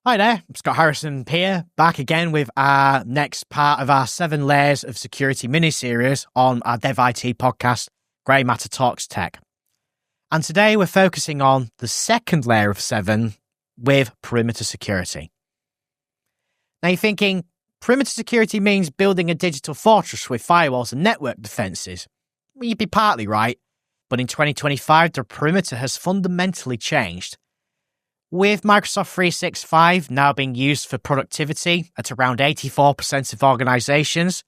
Hi there, Scott Harrison here, back again with our next part of our 7 layers of security miniseries on our Dev IT podcast, Grey Matter Talks Tech. And today we're focusing on the second layer of 7 with perimeter security. Now you're thinking, perimeter security means building a digital fortress with firewalls and network defenses. Well, you'd be partly right, but in 2025 the perimeter has fundamentally changed. With Microsoft 365 now being used for productivity at around 84% of organizations,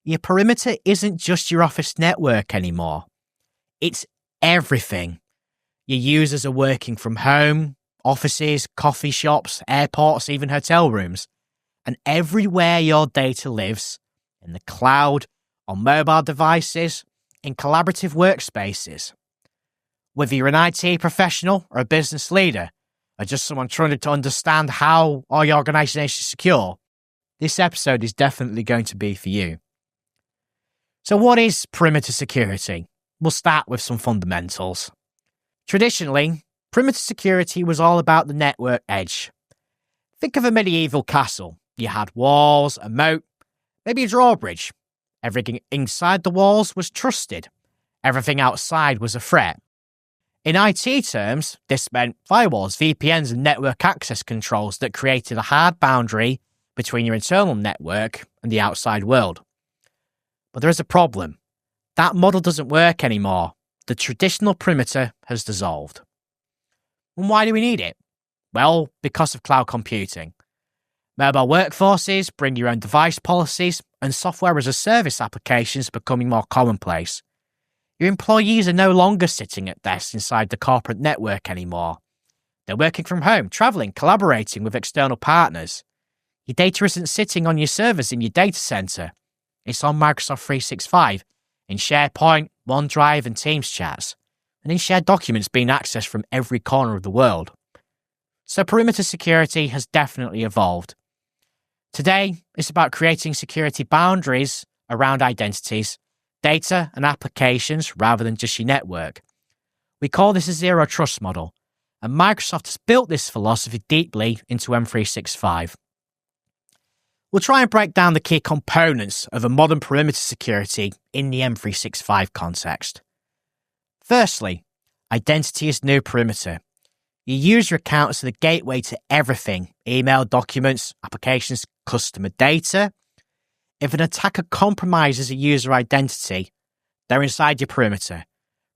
your perimeter isn't just your office network anymore. It's everything. Your users are working from home, offices, coffee shops, airports, even hotel rooms, and everywhere your data lives, in the cloud, on mobile devices, in collaborative workspaces. Whether you're an IT professional or a business leader, or just someone trying to understand how are your organization secure, this episode is definitely going to be for you. So what is perimeter security? We'll start with some fundamentals. Traditionally, perimeter security was all about the network edge. Think of a medieval castle. You had walls, a moat, maybe a drawbridge. Everything inside the walls was trusted. Everything outside was a threat. In IT terms, this meant firewalls, VPNs, and network access controls that created a hard boundary between your internal network and the outside world. But there is a problem. That model doesn't work anymore. The traditional perimeter has dissolved. And why do we need it? Well, because of cloud computing. Mobile workforces bring your own device policies, and software as a service applications becoming more commonplace. Your employees are no longer sitting at desks inside the corporate network anymore. They're working from home, traveling, collaborating with external partners. Your data isn't sitting on your servers in your data center. It's on Microsoft 365, in SharePoint, OneDrive, and Teams chats, and in shared documents being accessed from every corner of the world. So perimeter security has definitely evolved. Today, it's about creating security boundaries around identities, data and applications rather than just your network. We call this a zero trust model, and Microsoft has built this philosophy deeply into M365. We'll try and break down the key components of a modern perimeter security in the M365 context. Firstly, identity is new perimeter. Your user accounts are the gateway to everything: email, documents, applications, customer data. If an attacker compromises a user identity, they're inside your perimeter,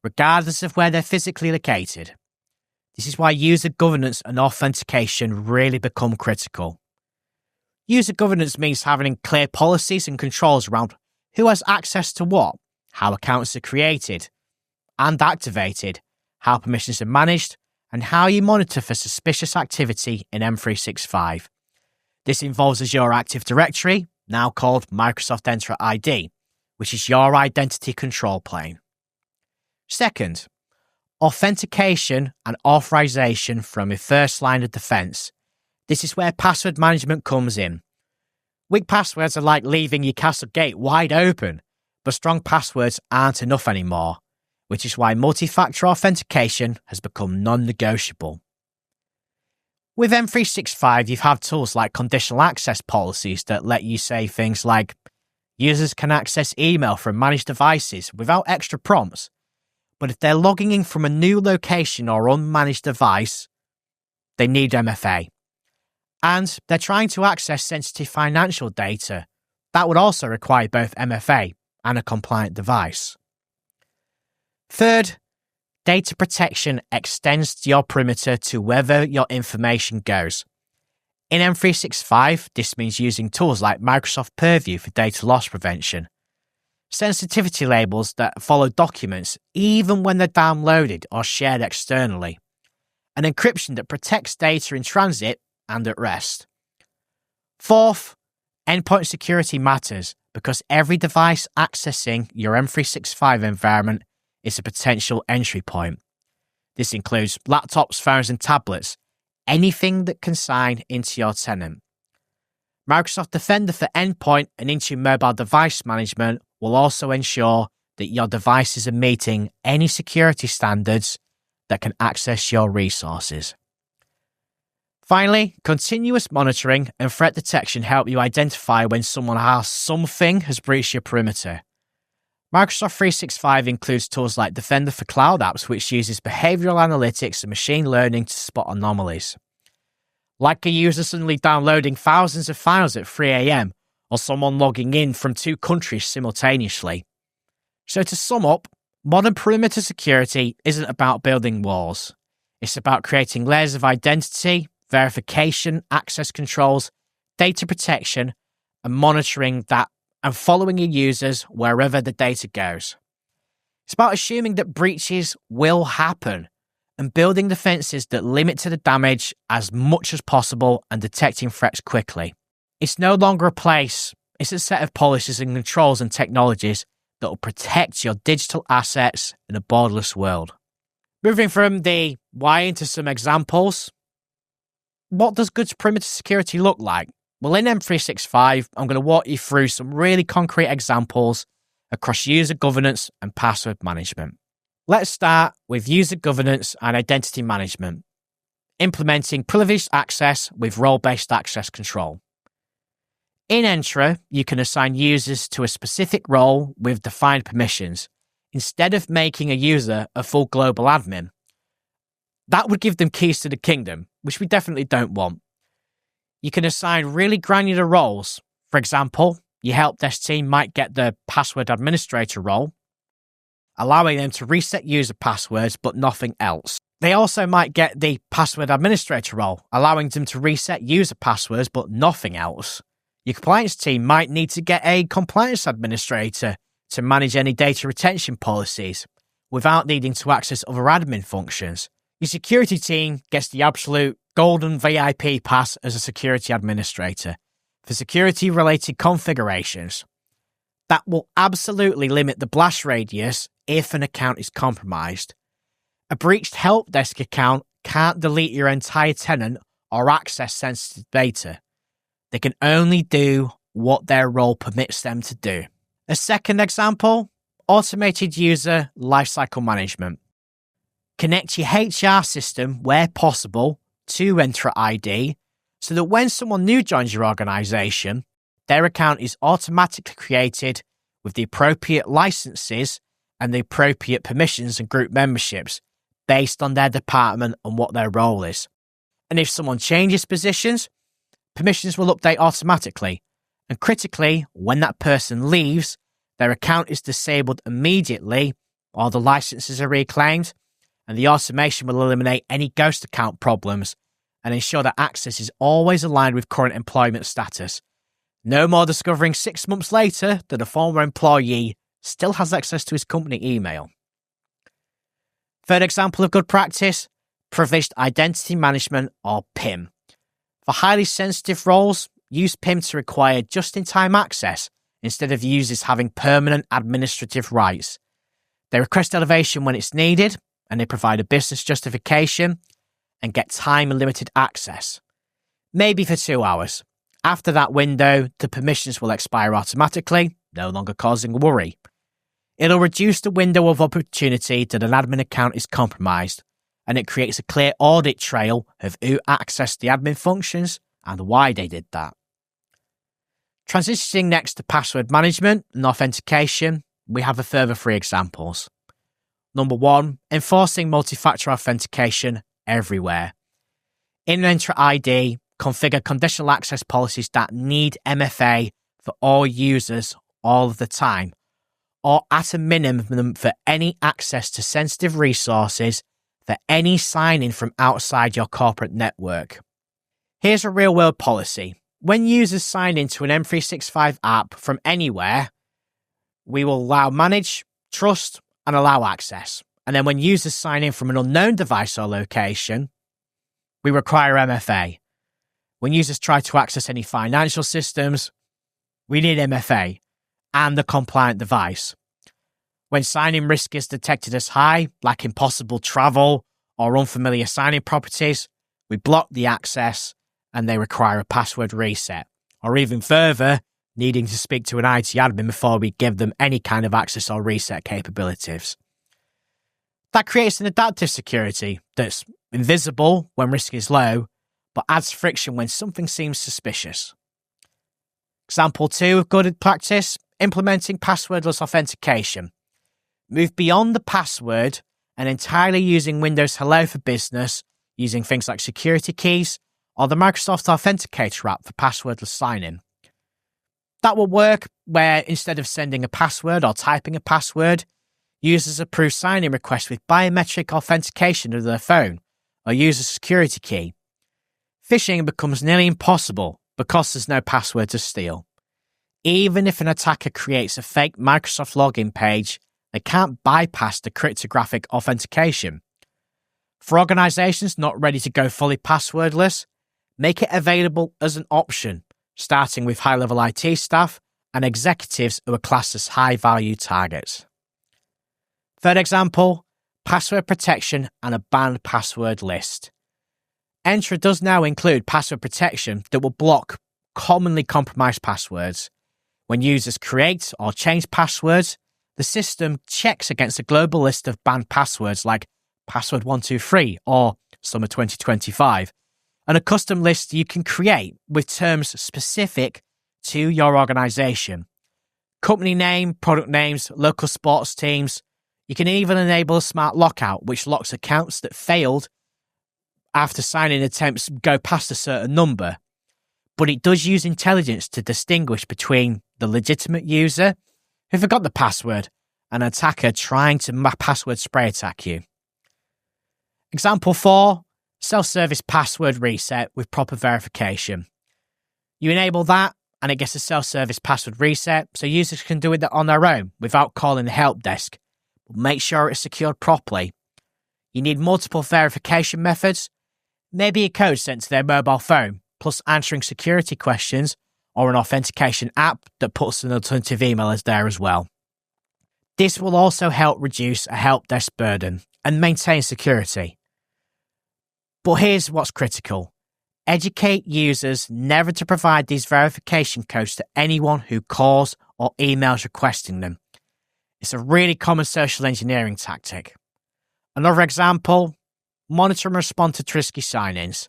regardless of where they're physically located. This is why user governance and authentication really become critical. User governance means having clear policies and controls around who has access to what, how accounts are created and activated, how permissions are managed, and how you monitor for suspicious activity in M365. This involves Azure Active Directory, now called Microsoft Entra ID, which is your identity control plane. Second, authentication and authorization from your first line of defense. This is where password management comes in. Weak passwords are like leaving your castle gate wide open, but strong passwords aren't enough anymore, which is why multi-factor authentication has become non-negotiable. With M365, you've had tools like conditional access policies that let you say things like, users can access email from managed devices without extra prompts, but if they're logging in from a new location or unmanaged device, they need MFA. And they're trying to access sensitive financial data. That would also require both MFA and a compliant device. Third, data protection extends your perimeter to wherever your information goes. In M365, this means using tools like Microsoft Purview for data loss prevention, sensitivity labels that follow documents even when they're downloaded or shared externally, and encryption that protects data in transit and at rest. Fourth, endpoint security matters because every device accessing your M365 environment is a potential entry point. This includes laptops, phones, and tablets, anything that can sign into your tenant. Microsoft Defender for endpoint and Intune mobile device management will also ensure that your devices are meeting any security standards that can access your resources. Finally, continuous monitoring and threat detection help you identify when someone or something has breached your perimeter. Microsoft 365 includes tools like Defender for Cloud Apps, which uses behavioral analytics and machine learning to spot anomalies. Like a user suddenly downloading thousands of files at 3 a.m. or someone logging in from 2 countries simultaneously. So to sum up, modern perimeter security isn't about building walls. It's about creating layers of identity, verification, access controls, data protection, and monitoring that and following your users wherever the data goes. It's about assuming that breaches will happen and building defenses that limit to the damage as much as possible and detecting threats quickly. It's no longer a place, it's a set of policies and controls and technologies that will protect your digital assets in a borderless world. Moving from the why into some examples. What does good perimeter security look like? Well, in M365, I'm going to walk you through some really concrete examples across user governance and password management. Let's start with user governance and identity management, implementing privileged access with role-based access control. In Entra, you can assign users to a specific role with defined permissions, instead of making a user a full global admin. That would give them keys to the kingdom, which we definitely don't want. You can assign really granular roles. For example, your help desk team might get the password administrator role, allowing them to reset user passwords but nothing else. They also might get the password administrator role, allowing them to reset user passwords but nothing else. Your compliance team might need to get a compliance administrator to manage any data retention policies without needing to access other admin functions. Your security team gets the absolute golden VIP pass as a security administrator for security-related configurations. That will absolutely limit the blast radius if an account is compromised. A breached help desk account can't delete your entire tenant or access sensitive data. They can only do what their role permits them to do. A second example, automated user lifecycle management. Connect your HR system where possible to Entra ID so that when someone new joins your organization, their account is automatically created with the appropriate licenses and the appropriate permissions and group memberships based on their department and what their role is. And if someone changes positions, permissions will update automatically. And critically, when that person leaves, their account is disabled immediately while the licenses are reclaimed, and the automation will eliminate any ghost account problems and ensure that access is always aligned with current employment status. No more discovering 6 months later that a former employee still has access to his company email. Third example of good practice, privileged identity management or PIM. For highly sensitive roles, use PIM to require just-in-time access instead of users having permanent administrative rights. They request elevation when it's needed, and they provide a business justification and get time-limited access, maybe for 2 hours. After that window, the permissions will expire automatically, no longer causing worry. It'll reduce the window of opportunity that an admin account is compromised, and it creates a clear audit trail of who accessed the admin functions and why they did that. Transitioning next to password management and authentication, we have a further 3 examples. Number 1, enforcing multi-factor authentication everywhere. In Entra ID, configure conditional access policies that need MFA for all users all of the time, or at a minimum for any access to sensitive resources for any sign-in from outside your corporate network. Here's a real-world policy. When users sign into an M365 app from anywhere, we will allow manage, trust, and allow access. And then when users sign in from an unknown device or location, we require MFA. When users try to access any financial systems, we need MFA and the compliant device. When sign-in risk is detected as high, like impossible travel or unfamiliar sign-in properties, we block the access and they require a password reset. Or even further, needing to speak to an IT admin before we give them any kind of access or reset capabilities. That creates an adaptive security that's invisible when risk is low, but adds friction when something seems suspicious. Example 2 of good practice, implementing passwordless authentication. Move beyond the password and entirely using Windows Hello for Business, using things like security keys or the Microsoft Authenticator app for passwordless sign-in. That will work where instead of sending a password or typing a password, users approve sign-in requests with biometric authentication of their phone or use a security key. Phishing becomes nearly impossible because there's no password to steal. Even if an attacker creates a fake Microsoft login page, they can't bypass the cryptographic authentication. For organizations not ready to go fully passwordless, make it available as an option, starting with high-level IT staff and executives who are classed as high-value targets. Third example, password protection and a banned password list. Entra does now include password protection that will block commonly compromised passwords. When users create or change passwords, the system checks against a global list of banned passwords like password 123 or summer 2025, and a custom list you can create with terms specific to your organization. Company name, product names, local sports teams. You can even enable a smart lockout, which locks accounts that failed after sign-in attempts go past a certain number. But it does use intelligence to distinguish between the legitimate user who forgot the password and an attacker trying to password spray attack you. Example 4, self-service password reset with proper verification. You enable that and it gets a self-service password reset so users can do it on their own without calling the help desk. But make sure it's secured properly. You need multiple verification methods, maybe a code sent to their mobile phone, plus answering security questions or an authentication app that puts an alternative email as there as well. This will also help reduce a help desk burden and maintain security. But here's what's critical. Educate users never to provide these verification codes to anyone who calls or emails requesting them. It's a really common social engineering tactic. Another example, monitor and respond to risky sign-ins.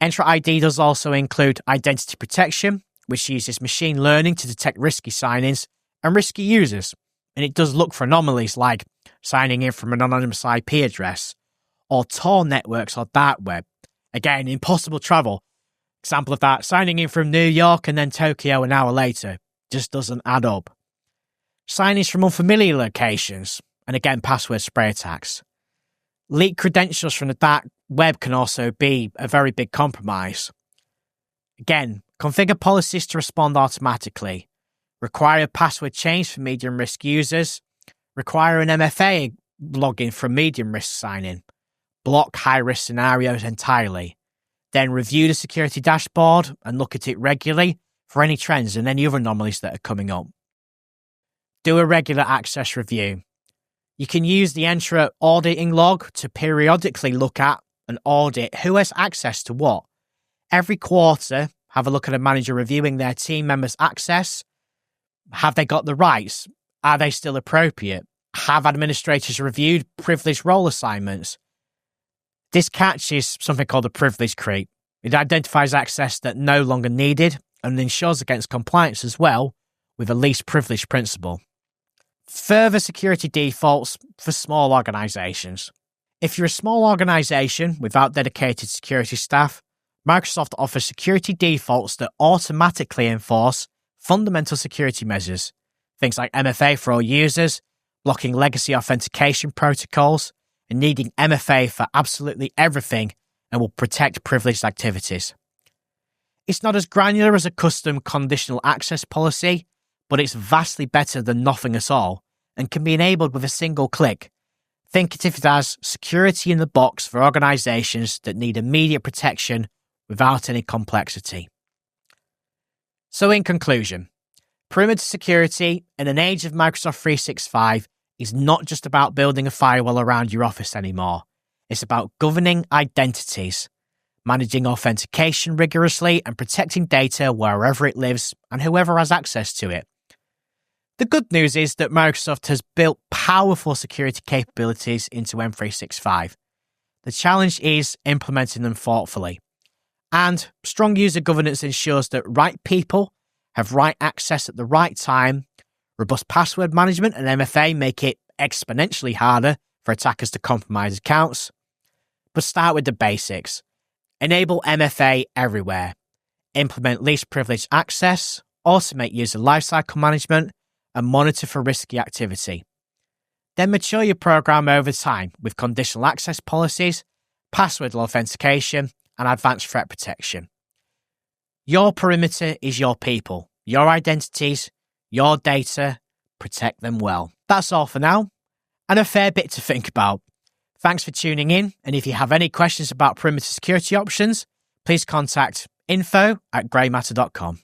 Entra ID does also include identity protection, which uses machine learning to detect risky sign-ins and risky users, and it does look for anomalies like signing in from an anonymous IP address, or Tor networks or dark web. Again, impossible travel. Example of that, signing in from New York and then Tokyo an hour later. Just doesn't add up. Sign-ins from unfamiliar locations, and again, password spray attacks. Leaked credentials from the dark web can also be a very big compromise. Again, configure policies to respond automatically. Require a password change for medium risk users. Require an MFA login for medium risk sign-in. Block high risk scenarios entirely. Then review the security dashboard and look at it regularly for any trends and any other anomalies that are coming up. Do a regular access review. You can use the Entra auditing log to periodically look at and audit who has access to what. Every quarter, have a look at a manager reviewing their team members' access. Have they got the rights? Are they still appropriate? Have administrators reviewed privileged role assignments? This catches something called a privilege creep. It identifies access that no longer needed and ensures against compliance as well with a least privilege principle. Further security defaults for small organizations. If you're a small organization without dedicated security staff, Microsoft offers security defaults that automatically enforce fundamental security measures. Things like MFA for all users, blocking legacy authentication protocols, and needing MFA for absolutely everything and will protect privileged activities. It's not as granular as a custom conditional access policy, but it's vastly better than nothing at all and can be enabled with a single click. Think of it as security in the box for organizations that need immediate protection without any complexity. So in conclusion, perimeter security in an age of Microsoft 365 is not just about building a firewall around your office anymore. It's about governing identities, managing authentication rigorously and protecting data wherever it lives and whoever has access to it. The good news is that Microsoft has built powerful security capabilities into M365. The challenge is implementing them thoughtfully, And strong user governance ensures that right people have right access at the right time. Robust password management and MFA make it exponentially harder for attackers to compromise accounts. But start with the basics. Enable MFA everywhere. Implement least privileged access. Automate user lifecycle management and monitor for risky activity. Then mature your program over time with conditional access policies, password authentication, and advanced threat protection. Your perimeter is your people, your identities, your data. Protect them well. That's all for now, and a fair bit to think about. Thanks for tuning in, and if you have any questions about perimeter security options, please contact info@greymatter.com.